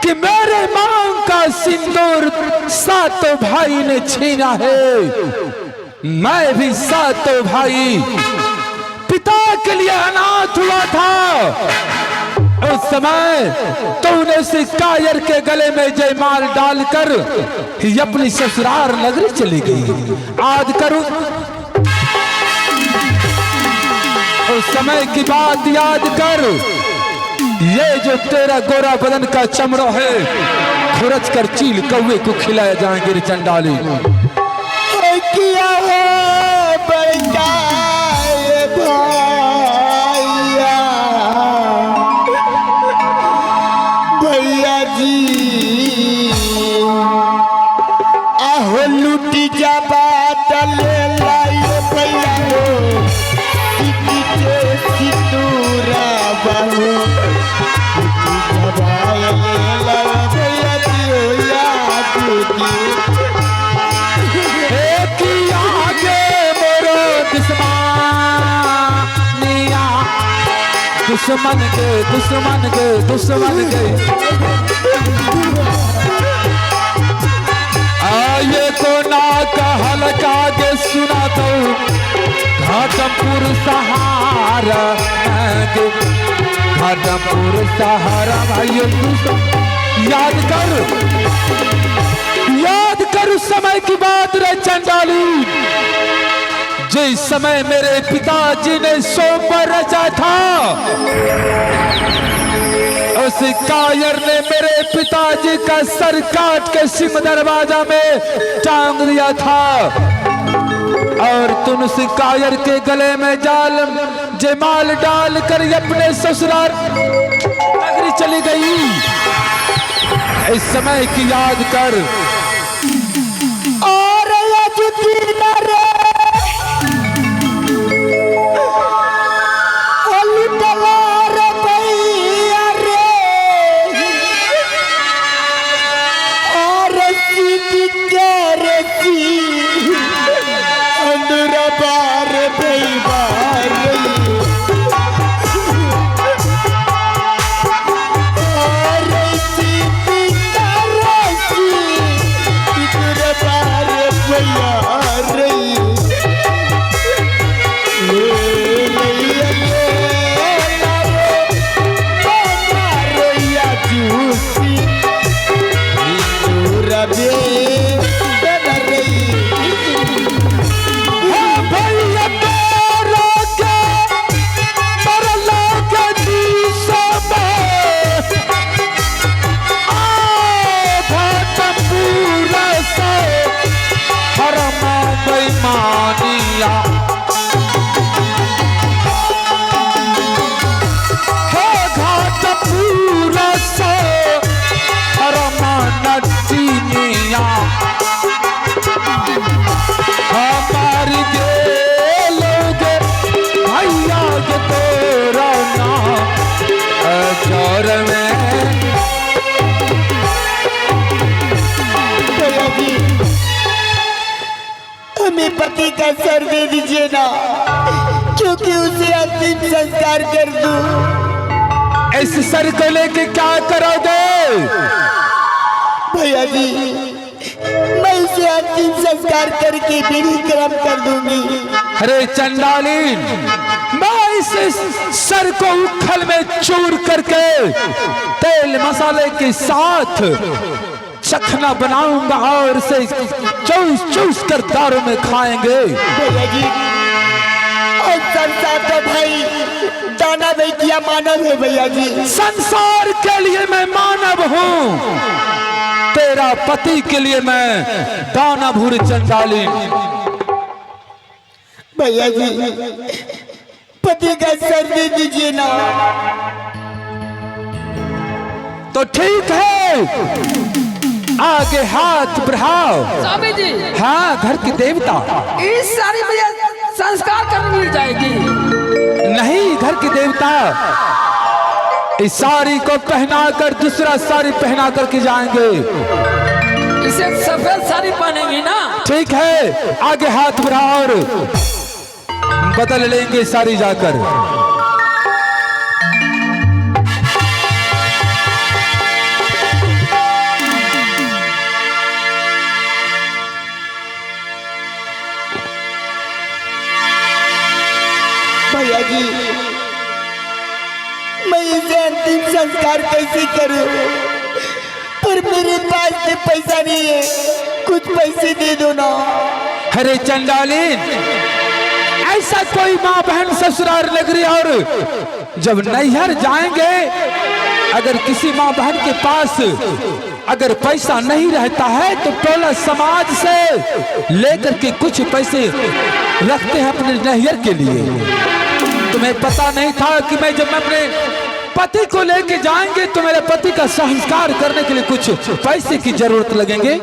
कि मेरे मांग का सिंदूर सातों भाई ने छीना है। मैं भी सातों भाई पिता के लिए अनाथ हुआ था। उस समय तूने उस कायर के गले में जयमाल डालकर अपनी ससुराल नगरी चली गई। आज करूं उस समय की बात याद कर। ये जो तेरा गोरा बदन का चमड़ा है खुरच कर चील कौवे को खिलाया जाएंगे रे चंडाली। किया है बेटा भैया जी आहो लूटी जा बात ले लाइए भैया हो सितूरा बहू भैया जी हो याद दुश्मन के दुश्मन के दुश्मन के आये को ना कहल कागे सुना तो घाटमपुर सहारा घाटमपुर सहारा भाई याद कर उस समय की बात रे चंडाली। जिस समय मेरे पिताजी ने सोमवार रचा था उस कायर ने मेरे पिताजी का सर काट के सिंह दरवाजा में टांग दिया था और तुम उस कायर के गले में जयमाल डालकर अपने ससुराल नगरी चली गई। इस समय की याद कर। और हमें पति का सर दे दीजिए ना क्योंकि उसे अंतिम संस्कार कर दूं। इस सर को लेके क्या करोगे भैया जी? मैं उसे अंतिम संस्कार करके विधि कर्म कर दूंगी। अरे चंडाली, मैं इस सर को उखल में चूर करके तेल मसाले के साथ चखना बनाऊंगा और इसे चूस चूस कर दारू में खाएंगे। भैया जी, और संसार तो भाई दानव है क्या मानव है? भैया जी, संसार के लिए मैं मानव हूँ, तेरा पति के लिए मैं दानव हूँ चंडाली। भैया जी, पति का सर दे दीजिए ना। तो ठीक है, आगे हाथ बढ़ाओ। स्वामी जी, हाँ, घर की देवता। इस साड़ी में संस्कार करनी मिल जाएगी। नहीं, घर की देवता इस साड़ी को पहनाकर दूसरा साड़ी पहना करके जाएंगे। इसे सफेद साड़ी पहनेंगी ना? ठीक है, आगे हाथ बढ़ाओ और बदल लेंगे साड़ी जाकर। संस्कार कैसे करूं? पर मेरे पास में पैसा नहीं है, कुछ पैसे दे दो ना। अरे चंडालीन, ऐसा कोई माँ बहन ससुराल नगरी और जब नैहर जाएंगे, अगर किसी माँ बहन के पास अगर पैसा नहीं रहता है तो टोला समाज से लेकर के कुछ पैसे रखते हैं अपने नैहर के लिए। तुम्हें पता नहीं था कि जब मैं अपने पति को लेके जाएंगे तो मेरे पति का संस्कार करने के लिए कुछ पैसे की जरूरत लगेंगे,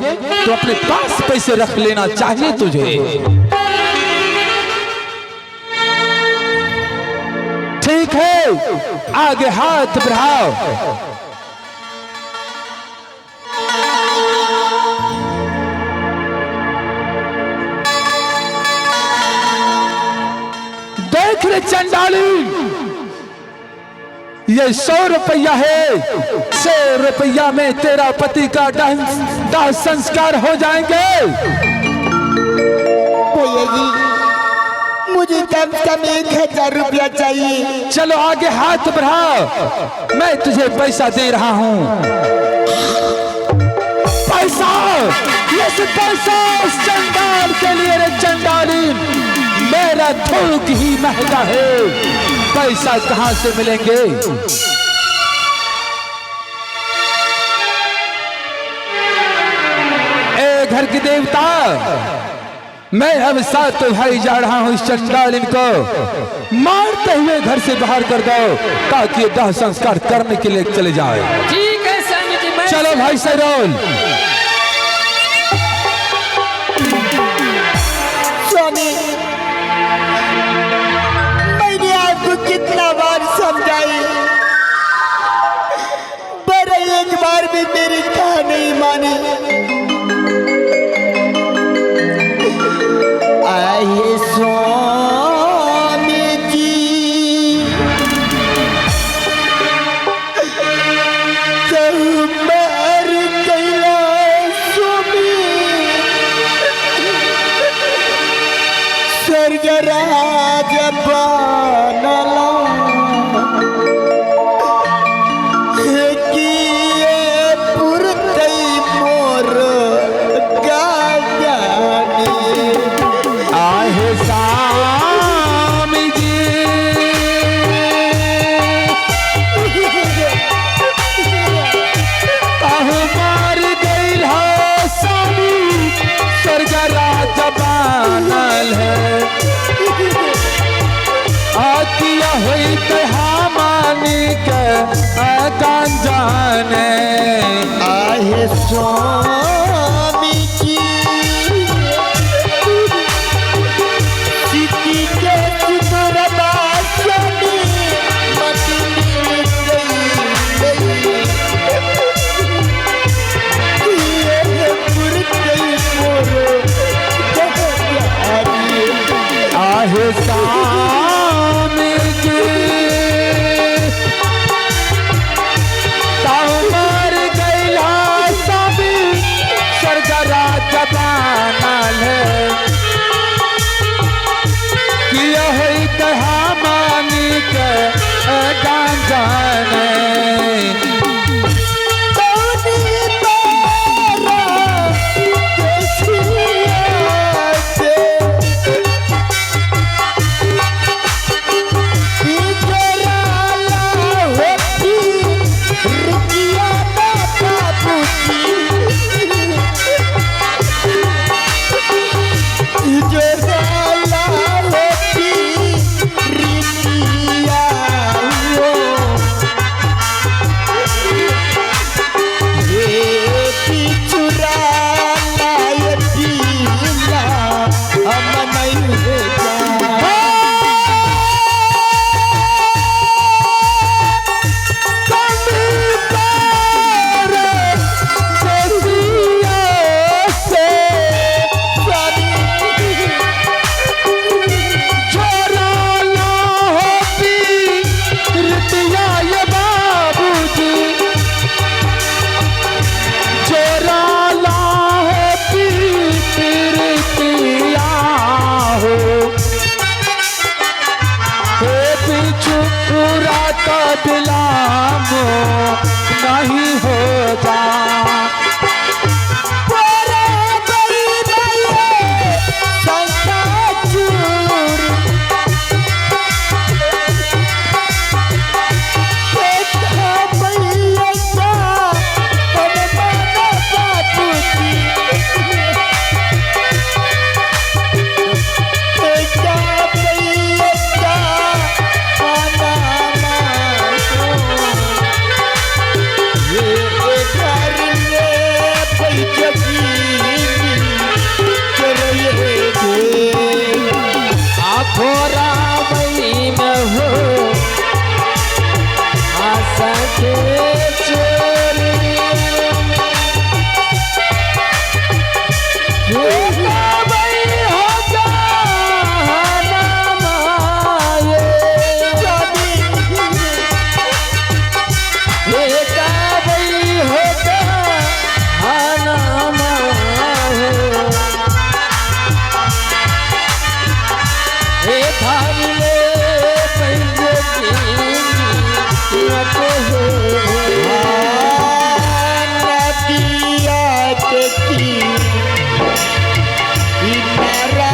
तो अपने पास पैसे रख लेना चाहिए तुझे। ठीक है, आगे हाथ बढ़ाओ। देख रे चंडाली, ये 100 रुपया है। 100 रुपया में तेरा पति का दाह संस्कार हो जाएंगे। भैया जी, मुझे कम से कम 1000 रुपया चाहिए। चलो आगे हाथ बढ़ाओ, मैं तुझे पैसा दे रहा हूँ। पैसा, ये पैसा उस चंडाल के लिए रे चंडाली, मेरा थूक ही महंगा है। पैसा कहाँ से मिलेंगे? ए घर की देवता, मैं अब 7 भाई जा रहा हूँ, इस चंडालिन को मारते हुए घर से बाहर कर दो ताकि दाह संस्कार करने के लिए चले जाए। ठीक है स्वामी जी, मैं चलो भाई सरोल। स्वामी, मैंने आपको कितना बार समझाई, पर एक बार भी मेरी कहा नहीं मानी। आए स्वामी जी, तुम्हार कैलाश में स्वर्ग राज बनला, किए पुरतई मोर गाजानी। आहे स्वामी जी, आहू मार गइल हो स्वामी, स्वर्ग राज बनल है। आकिया हुई तहामानी के गंजाने। आहे स्वामी जी, सिद्धि के सुंदरता स्वामी मति मिल गई, ये पुरतई मोर गाजानी। आहे स्वामी जी, तामर गैला स्वामी, स्वर्ग राज बनल है। किया है कहामानी के गंजाने। गई होगा आना हो ए थारी ले पंजे की रखो हो नदिया के की इनारा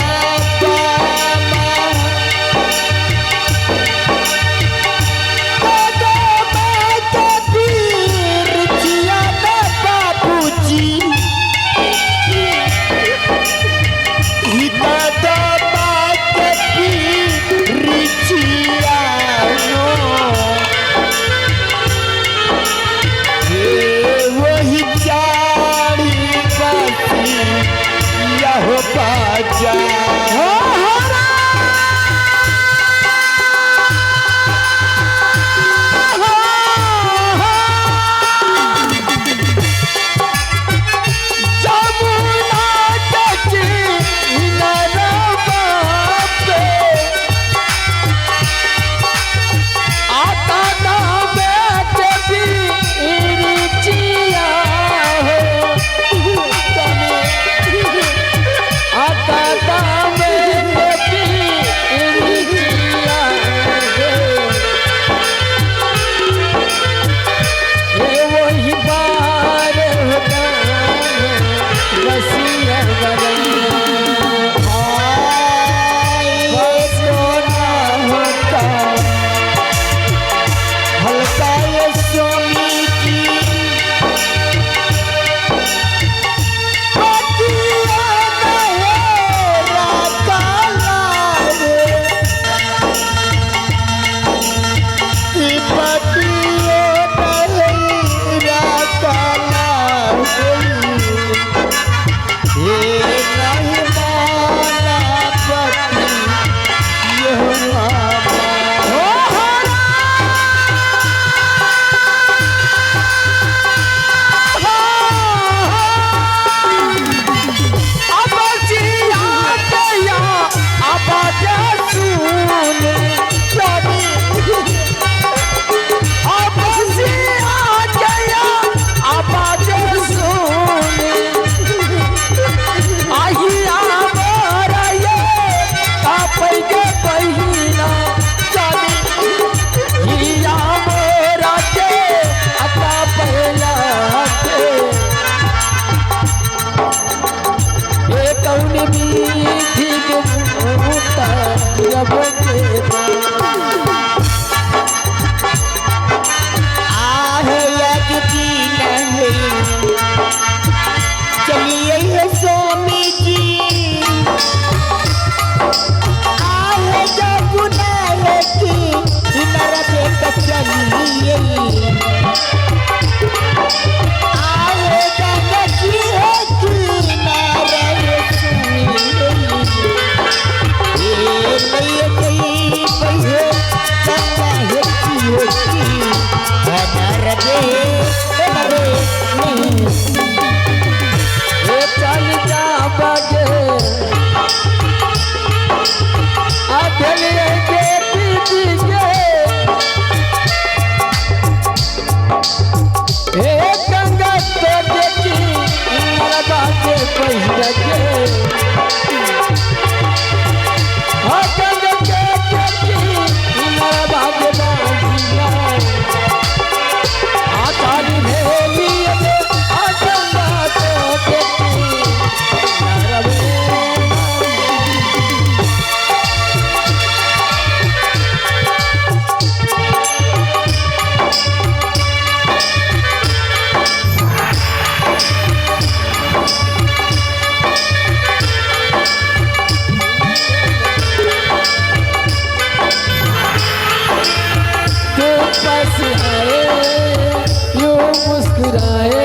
मुस्कुराए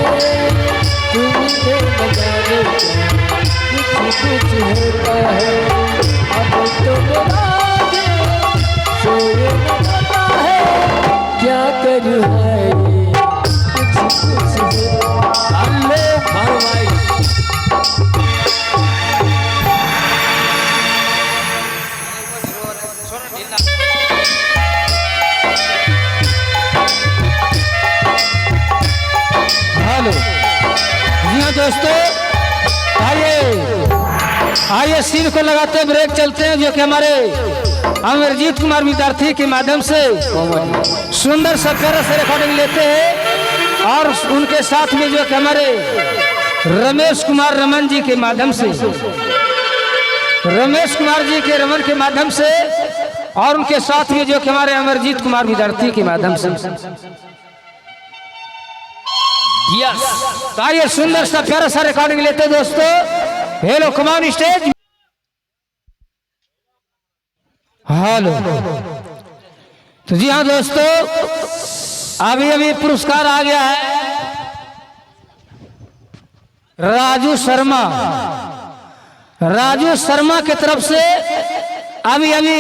तुमसे न जाने कुछ कुछ होता है अब तो मेरा दिल सोए न पता है क्या करूँ है कुछ कुछ होता अल्लाह फरमाई दोस्तों, आइए सीन को लगाते हैं, ब्रेक चलते हैं, जो कि हमारे अमरजीत कुमार विद्यार्थी के माध्यम से सुंदर सा प्यारा से रिकॉर्डिंग लेते हैं, और उनके साथ में जो कि हमारे रमेश कुमार रमन जी के माध्यम से, रमेश कुमार जी के रमन के माध्यम से, और उनके साथ में जो कि हमारे अमरजीत कुमार विद्यार्थी के माध्यम से। तो आइए सुंदर सा प्यारा सा रिकॉर्डिंग लेते हैं दोस्तों। Hello come on stage. Hello. तो जी हाँ दोस्तों, अभी अभी पुरस्कार आ गया है राजू शर्मा, राजू शर्मा की तरफ से अभी अभी